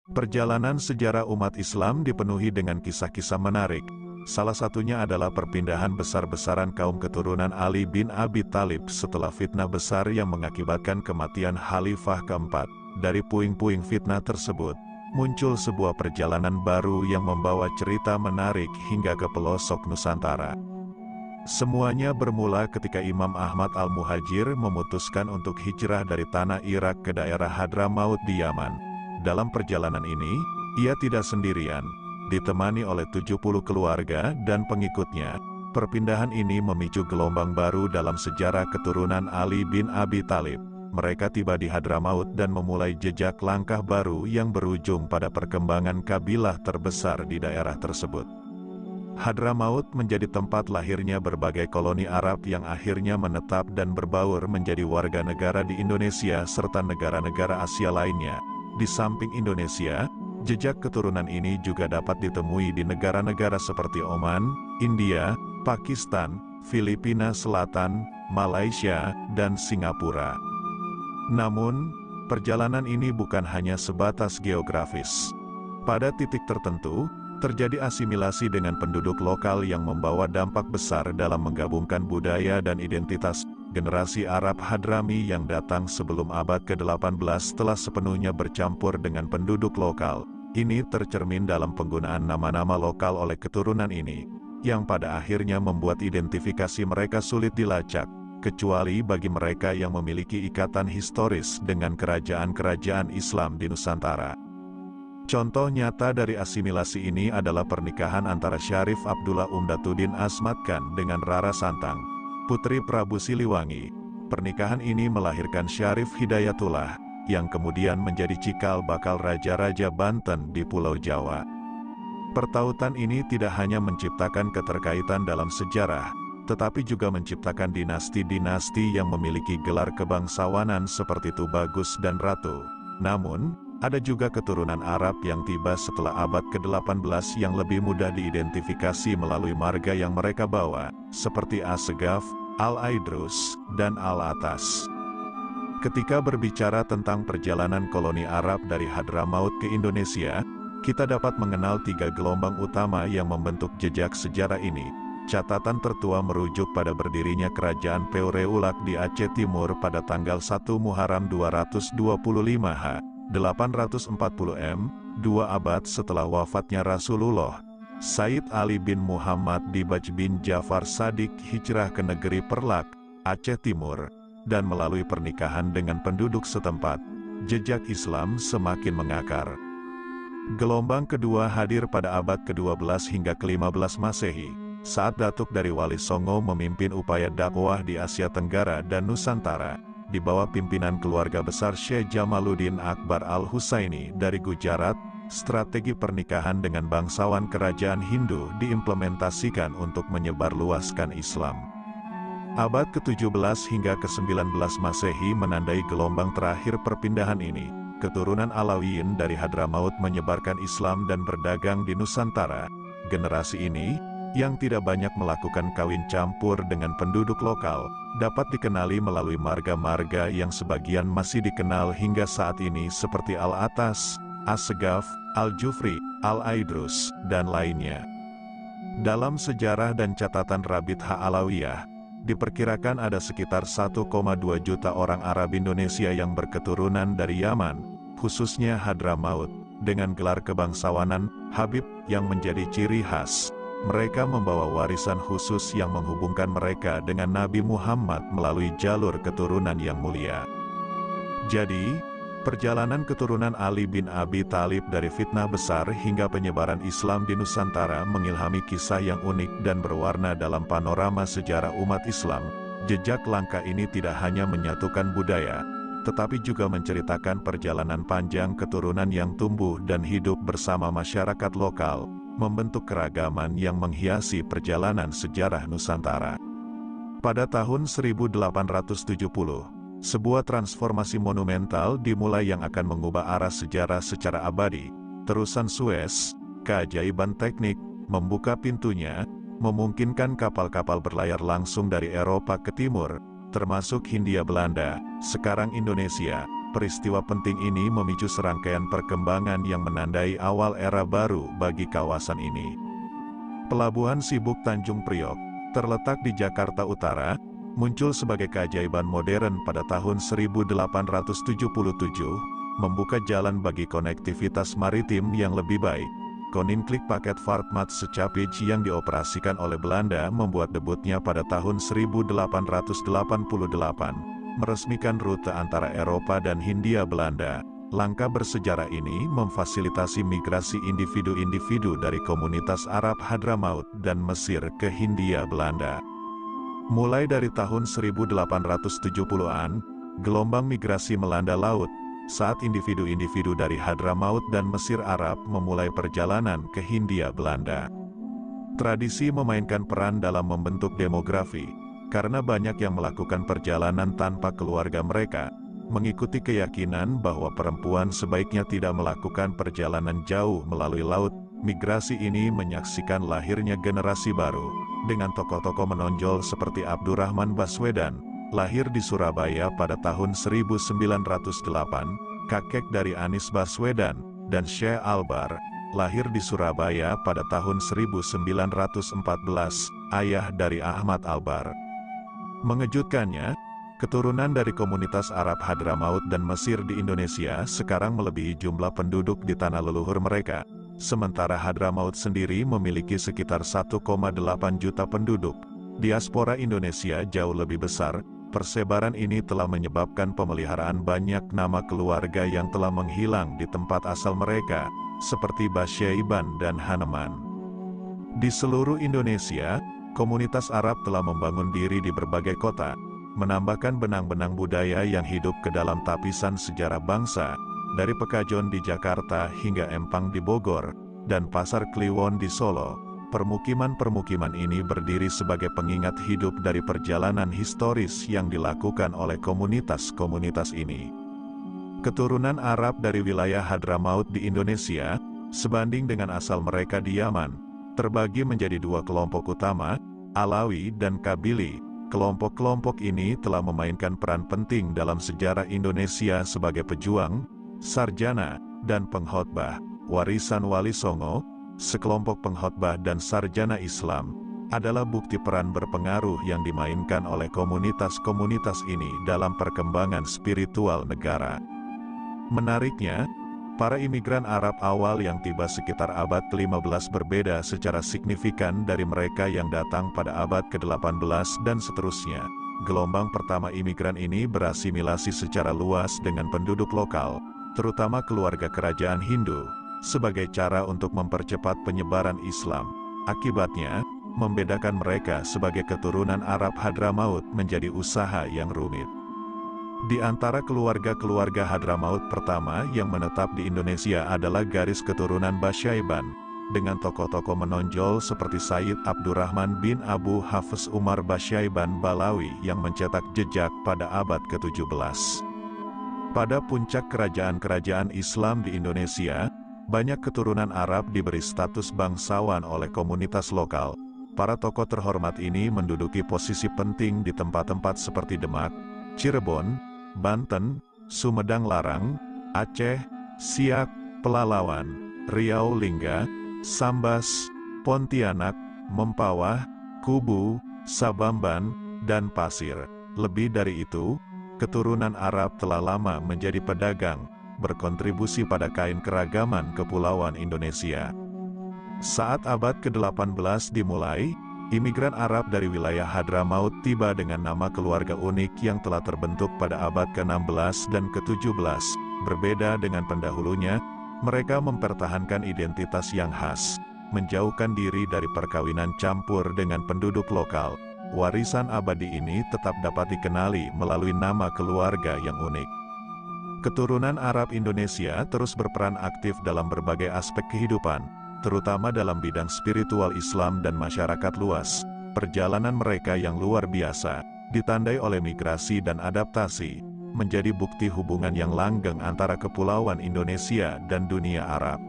Perjalanan sejarah umat Islam dipenuhi dengan kisah-kisah menarik. Salah satunya adalah perpindahan besar-besaran kaum keturunan Ali bin Abi Thalib setelah fitnah besar yang mengakibatkan kematian Khalifah keempat. Dari puing-puing fitnah tersebut, muncul sebuah perjalanan baru yang membawa cerita menarik hingga ke pelosok Nusantara. Semuanya bermula ketika Imam Ahmad Al-Muhajir memutuskan untuk hijrah dari tanah Irak ke daerah Hadramaut di Yaman. Dalam perjalanan ini, ia tidak sendirian, ditemani oleh 70 keluarga dan pengikutnya. Perpindahan ini memicu gelombang baru dalam sejarah keturunan Ali bin Abi Thalib. Mereka tiba di Hadramaut dan memulai jejak langkah baru yang berujung pada perkembangan kabilah terbesar di daerah tersebut. Hadramaut menjadi tempat lahirnya berbagai koloni Arab yang akhirnya menetap dan berbaur menjadi warga negara di Indonesia serta negara-negara Asia lainnya. Di samping Indonesia, jejak keturunan ini juga dapat ditemui di negara-negara seperti Oman, India, Pakistan, Filipina Selatan, Malaysia, dan Singapura. Namun, perjalanan ini bukan hanya sebatas geografis. Pada titik tertentu, terjadi asimilasi dengan penduduk lokal yang membawa dampak besar dalam menggabungkan budaya dan identitas. Generasi Arab Hadrami yang datang sebelum abad ke-18 telah sepenuhnya bercampur dengan penduduk lokal. Ini tercermin dalam penggunaan nama-nama lokal oleh keturunan ini, yang pada akhirnya membuat identifikasi mereka sulit dilacak, kecuali bagi mereka yang memiliki ikatan historis dengan kerajaan-kerajaan Islam di Nusantara. Contoh nyata dari asimilasi ini adalah pernikahan antara Syarif Abdullah Umdatuddin Asmad Khan dengan Rara Santang, putri Prabu Siliwangi. Pernikahan ini melahirkan Syarif Hidayatullah, yang kemudian menjadi cikal bakal raja-raja Banten di Pulau Jawa. Pertautan ini tidak hanya menciptakan keterkaitan dalam sejarah, tetapi juga menciptakan dinasti-dinasti yang memiliki gelar kebangsawanan seperti Tubagus dan Ratu. Namun, ada juga keturunan Arab yang tiba setelah abad ke-18 yang lebih mudah diidentifikasi melalui marga yang mereka bawa, seperti Assegaf, Al-Aidrus, dan Al-Atas. Ketika berbicara tentang perjalanan koloni Arab dari Hadramaut ke Indonesia, kita dapat mengenal 3 gelombang utama yang membentuk jejak sejarah ini. Catatan tertua merujuk pada berdirinya Kerajaan Peureulak di Aceh Timur pada tanggal 1 Muharram 225 840 M, 2 abad setelah wafatnya Rasulullah. Said Ali bin Muhammad Dibaj bin Jafar Sadiq hijrah ke negeri Perlak, Aceh Timur, dan melalui pernikahan dengan penduduk setempat, jejak Islam semakin mengakar. Gelombang kedua hadir pada abad ke-12 hingga ke-15 Masehi, saat datuk dari Wali Songo memimpin upaya dakwah di Asia Tenggara dan Nusantara. Di bawah pimpinan keluarga besar Syekh Jamaluddin Akbar Al-Husaini dari Gujarat, strategi pernikahan dengan bangsawan kerajaan Hindu diimplementasikan untuk menyebarluaskan Islam. Abad ke-17 hingga ke-19 Masehi menandai gelombang terakhir perpindahan ini. Keturunan Alawiyin dari Hadramaut menyebarkan Islam dan berdagang di Nusantara. Generasi ini, yang tidak banyak melakukan kawin campur dengan penduduk lokal, dapat dikenali melalui marga-marga yang sebagian masih dikenal hingga saat ini seperti Al-Atas, Assegaf, Al-Jufri, Al-Aidrus, dan lainnya. Dalam sejarah dan catatan Rabit Alawiyah, diperkirakan ada sekitar 1,2 juta orang Arab Indonesia yang berketurunan dari Yaman, khususnya Hadramaut, dengan gelar kebangsawanan, Habib, yang menjadi ciri khas. Mereka membawa warisan khusus yang menghubungkan mereka dengan Nabi Muhammad melalui jalur keturunan yang mulia. Jadi, perjalanan keturunan Ali bin Abi Thalib dari fitnah besar hingga penyebaran Islam di Nusantara mengilhami kisah yang unik dan berwarna dalam panorama sejarah umat Islam. Jejak langkah ini tidak hanya menyatukan budaya, tetapi juga menceritakan perjalanan panjang keturunan yang tumbuh dan hidup bersama masyarakat lokal, membentuk keragaman yang menghiasi perjalanan sejarah Nusantara. Pada tahun 1870, sebuah transformasi monumental dimulai yang akan mengubah arah sejarah secara abadi. Terusan Suez, keajaiban teknik, membuka pintunya, memungkinkan kapal-kapal berlayar langsung dari Eropa ke timur, termasuk Hindia Belanda, sekarang Indonesia, peristiwa penting ini memicu serangkaian perkembangan yang menandai awal era baru bagi kawasan ini. Pelabuhan sibuk Tanjung Priok, terletak di Jakarta Utara, muncul sebagai keajaiban modern pada tahun 1877, membuka jalan bagi konektivitas maritim yang lebih baik. Koninklijk Paket Vaartmaat Schappage yang dioperasikan oleh Belanda membuat debutnya pada tahun 1888, meresmikan rute antara Eropa dan Hindia Belanda. Langkah bersejarah ini memfasilitasi migrasi individu-individu dari komunitas Arab Hadramaut dan Mesir ke Hindia Belanda. Mulai dari tahun 1870-an, gelombang migrasi melanda laut, saat individu-individu dari Hadramaut dan Mesir Arab memulai perjalanan ke Hindia Belanda. Tradisi memainkan peran dalam membentuk demografi, karena banyak yang melakukan perjalanan tanpa keluarga mereka, mengikuti keyakinan bahwa perempuan sebaiknya tidak melakukan perjalanan jauh melalui laut. Migrasi ini menyaksikan lahirnya generasi baru, dengan tokoh-tokoh menonjol seperti Abdurrahman Baswedan, lahir di Surabaya pada tahun 1908, kakek dari Anies Baswedan, dan Syekh Albar, lahir di Surabaya pada tahun 1914, ayah dari Ahmad Albar. Mengejutkannya, keturunan dari komunitas Arab Hadramaut dan Mesir di Indonesia sekarang melebihi jumlah penduduk di tanah leluhur mereka, sementara Hadramaut sendiri memiliki sekitar 1,8 juta penduduk. Diaspora Indonesia jauh lebih besar. Persebaran ini telah menyebabkan pemeliharaan banyak nama keluarga yang telah menghilang di tempat asal mereka, seperti Basyaiban dan Haneman. Di seluruh Indonesia, komunitas Arab telah membangun diri di berbagai kota, menambahkan benang-benang budaya yang hidup ke dalam tapisan sejarah bangsa, dari Pekajon di Jakarta hingga Empang di Bogor, dan Pasar Kliwon di Solo. Permukiman-permukiman ini berdiri sebagai pengingat hidup dari perjalanan historis yang dilakukan oleh komunitas-komunitas ini. Keturunan Arab dari wilayah Hadramaut di Indonesia, sebanding dengan asal mereka di Yaman, terbagi menjadi dua kelompok utama, Alawi dan Kabili. Kelompok-kelompok ini telah memainkan peran penting dalam sejarah Indonesia sebagai pejuang, sarjana, dan pengkhotbah. Warisan Wali Songo, sekelompok pengkhotbah dan sarjana Islam, adalah bukti peran berpengaruh yang dimainkan oleh komunitas-komunitas ini dalam perkembangan spiritual negara. Menariknya, para imigran Arab awal yang tiba sekitar abad ke-15 berbeda secara signifikan dari mereka yang datang pada abad ke-18 dan seterusnya. Gelombang pertama imigran ini berasimilasi secara luas dengan penduduk lokal, terutama keluarga kerajaan Hindu, sebagai cara untuk mempercepat penyebaran Islam. Akibatnya, membedakan mereka sebagai keturunan Arab Hadramaut menjadi usaha yang rumit. Di antara keluarga-keluarga Hadramaut pertama yang menetap di Indonesia adalah garis keturunan Basyaiban, dengan tokoh-tokoh menonjol seperti Sayyid Abdurrahman bin Abu Hafs Umar Basyaiban Balawi yang mencetak jejak pada abad ke-17. Pada puncak kerajaan-kerajaan Islam di Indonesia, banyak keturunan Arab diberi status bangsawan oleh komunitas lokal. Para tokoh terhormat ini menduduki posisi penting di tempat-tempat seperti Demak, Cirebon, Banten, Sumedang Larang, Aceh, Siak, Pelalawan, Riau Lingga, Sambas, Pontianak, Mempawah, Kubu, Sabamban, dan Pasir. Lebih dari itu, keturunan Arab telah lama menjadi pedagang, berkontribusi pada kain keragaman kepulauan Indonesia. Saat abad ke-18 dimulai, imigran Arab dari wilayah Hadramaut tiba dengan nama keluarga unik yang telah terbentuk pada abad ke-16 dan ke-17. Berbeda dengan pendahulunya, mereka mempertahankan identitas yang khas, menjauhkan diri dari perkawinan campur dengan penduduk lokal. Warisan abadi ini tetap dapat dikenali melalui nama keluarga yang unik. Keturunan Arab Indonesia terus berperan aktif dalam berbagai aspek kehidupan, terutama dalam bidang spiritual Islam dan masyarakat luas. Perjalanan mereka yang luar biasa, ditandai oleh migrasi dan adaptasi, menjadi bukti hubungan yang langgeng antara kepulauan Indonesia dan dunia Arab.